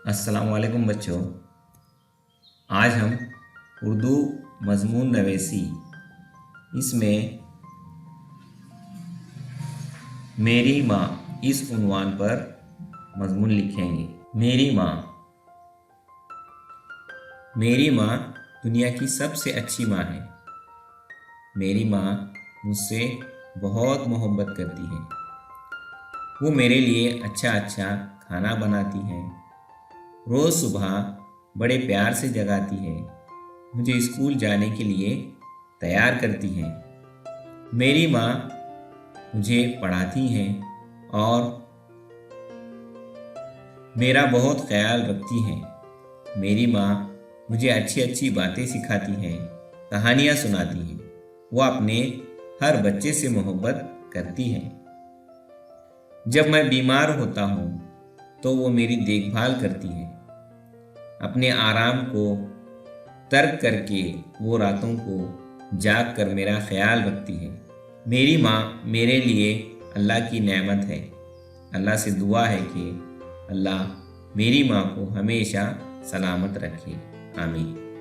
अस्सलाम वालेकुम बच्चों। आज हम उर्दू मज़मून नवेसी इसमें मेरी माँ इस उन्वान पर मज़मून लिखेंगे। मेरी माँ दुनिया की सबसे अच्छी माँ है। मेरी माँ मुझसे बहुत मोहब्बत करती है। वो मेरे लिए अच्छा अच्छा खाना बनाती है। रोज़ सुबह बड़े प्यार से जगाती है। मुझे स्कूल जाने के लिए तैयार करती है। मेरी माँ मुझे पढ़ाती है और मेरा बहुत ख्याल रखती है। मेरी माँ मुझे अच्छी अच्छी बातें सिखाती है, कहानियाँ सुनाती है। वो अपने हर बच्चे से मोहब्बत करती है। जब मैं बीमार होता हूँ तो वो मेरी देखभाल करती है। अपने आराम को तर्क करके वो रातों को जाग कर मेरा ख्याल रखती है। मेरी माँ मेरे लिए अल्लाह की नेमत है। अल्लाह से दुआ है कि अल्लाह मेरी माँ को हमेशा सलामत रखे। आमीन।